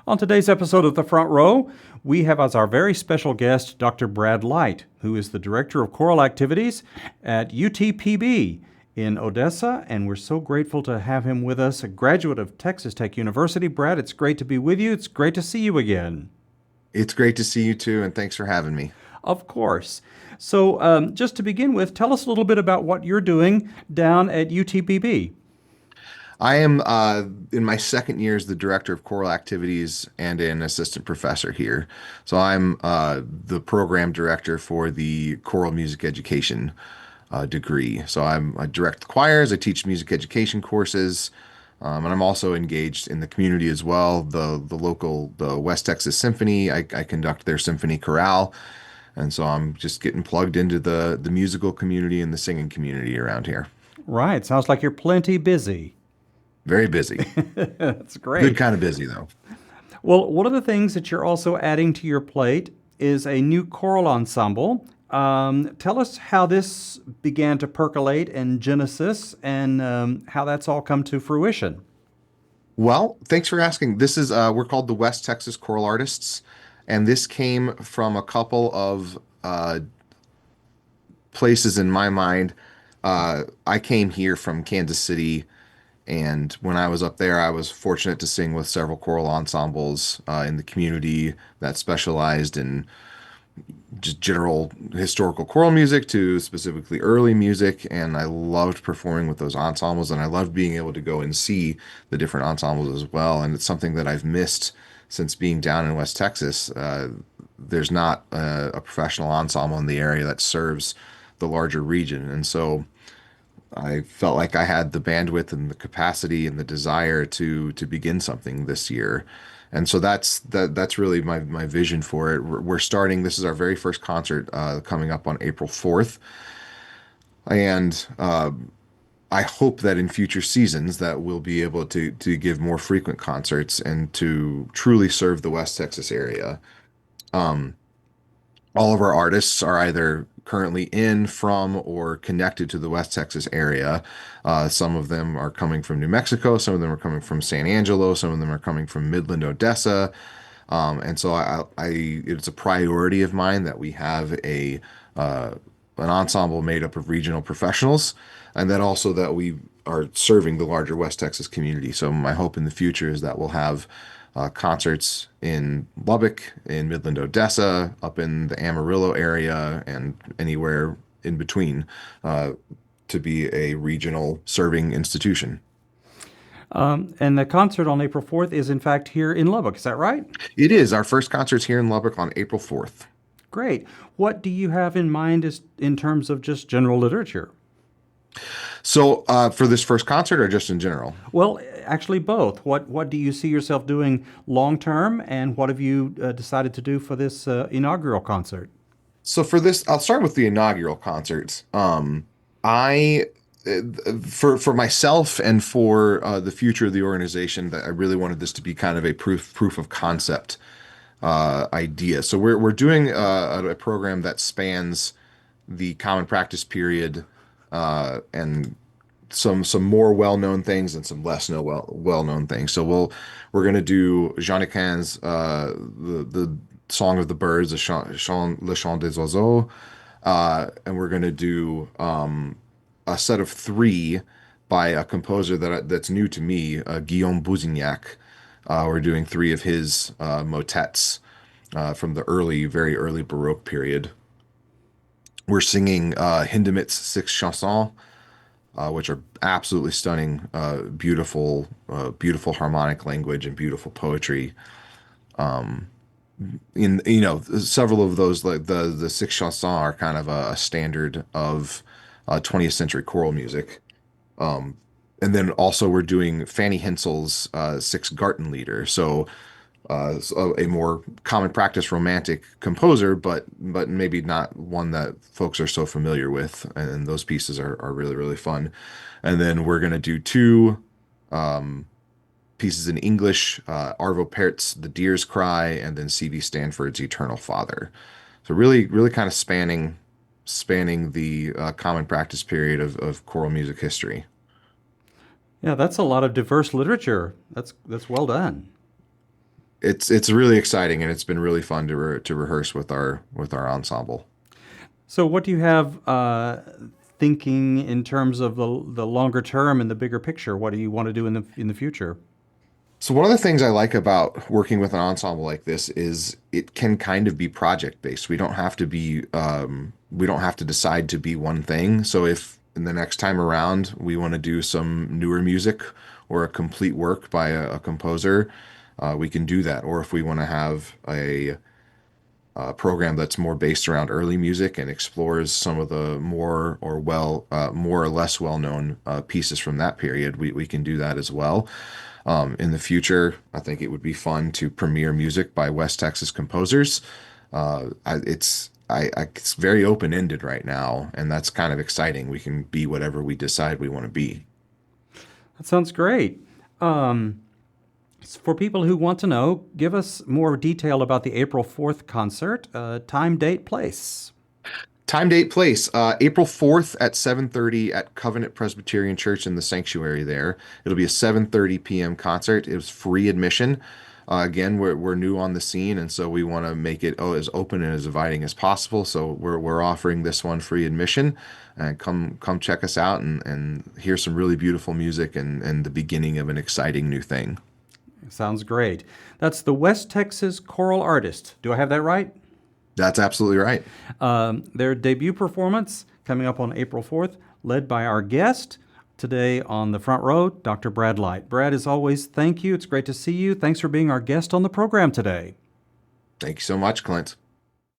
On today's episode of The Front Row, we have as our very special guest Dr. Brad Light, who is the Director of Choral Activities at UTPB in Odessa, and we're so grateful to have him with us, a graduate of Texas Tech University. Brad, it's great to be with you. It's great to see you again. It's great to see you too, and thanks for having me. Of course. So, just to begin with, tell us a little bit about what you're doing down at UTPB. I am in my second year as the director of choral activities and an assistant professor here. So I'm the program director for the choral music education degree. So I direct the choirs, I teach music education courses, and I'm also engaged in the community as well. The West Texas Symphony, I conduct their symphony chorale. And so I'm just getting plugged into the musical community and the singing community around here. Right. Sounds like you're plenty busy. Very busy. That's Good great. kind of busy, though. Well, one of the things that you're also adding to your plate is a new choral ensemble. Tell us how this began to percolate in Genesis and how that's all come to fruition. Well, thanks for asking. This is we're called the West Texas Choral Artists, and this came from a couple of places in my mind. I came here from Kansas City, and when I was up there, I was fortunate to sing with several choral ensembles in the community that specialized in just general historical choral music to specifically early music. And I loved performing with those ensembles, and I loved being able to go and see the different ensembles as well. And it's something that I've missed since being down in West Texas. There's not a professional ensemble in the area that serves the larger region. And so I felt like I had the bandwidth and the capacity and the desire to begin something this year. And so that's really my vision for it. We're starting. This is our very first concert coming up on April 4th, and I hope that in future seasons that we'll be able to give more frequent concerts and to truly serve the West Texas area. Um, all of our artists are either currently in, from, or connected to the West Texas area. Some of them are coming from New Mexico, some of them are coming from San Angelo, some of them are coming from Midland, Odessa. And so it's a priority of mine that we have an ensemble made up of regional professionals, and then also that we are serving the larger West Texas community. So my hope in the future is that we'll have concerts in Lubbock, in Midland, Odessa, up in the Amarillo area, and anywhere in between to be a regional serving institution. And the concert on April 4th is, in fact, here in Lubbock. Is that right? It is our first concerts here in Lubbock on April 4th. Great. What do you have in mind in terms of just general literature? So for this first concert or just in general? Well, actually, both. What do you see yourself doing long term, and what have you decided to do for this inaugural concert? So for this, I'll start with the inaugural concerts. I for myself and for the future of the organization, that I really wanted this to be kind of a proof of concept idea. So we're doing a program that spans the common practice period and some more well-known things and some less well-known things. So we're gonna do Jean Lecain's the Song of the Birds, Le Chant des Oiseaux, and we're gonna do a set of three by a composer that's new to me, Guillaume Bouzignac. We're doing three of his motets from the very early Baroque period. We're singing Hindemith's Six Chansons, which are absolutely stunning, beautiful harmonic language and beautiful poetry. In several of those, like the Six Chansons are kind of a standard of 20th century choral music. And then also we're doing Fanny Hensel's Six Gartenlieder. So a more common practice romantic composer, but maybe not one that folks are so familiar with. And those pieces are really, really fun. And then we're going to do two pieces in English, Arvo Pärt's The Deer's Cry, and then C.V. Stanford's Eternal Father. So really, really kind of spanning the common practice period of choral music history. Yeah, that's a lot of diverse literature. That's well done. it's really exciting, and it's been really fun to rehearse with our ensemble. So, what do you have thinking in terms of the longer term and the bigger picture? What do you want to do in the future? So one of the things I like about working with an ensemble like this is it can kind of be project based. We don't have to decide to be one thing. So if in the next time around we want to do some newer music or a complete work by a composer, we can do that. Or if we want to have a program that's more based around early music and explores some of the more or less well known pieces from that period, we can do that as well. In the future, I think it would be fun to premiere music by West Texas composers. It's very open ended right now, and that's kind of exciting. We can be whatever we decide we want to be. That sounds great. Um, for people who want to know, give us more detail about the April 4th concert, time, date, place. Time, date, place. April 4th at 7:30 at Covenant Presbyterian Church in the sanctuary there. It'll be a 7:30 p.m. concert. It was free admission. Again, we're new on the scene, and so we want to make it as open and as inviting as possible. So we're offering this one free admission. And come check us out and hear some really beautiful music and the beginning of an exciting new thing. Sounds great. That's the West Texas Choral Artists. Do I have that right? That's absolutely right. Their debut performance coming up on April 4th, led by our guest today on the front row, Dr. Brad Light. Brad, as always, thank you. It's great to see you. Thanks for being our guest on the program today. Thank you so much, Clint.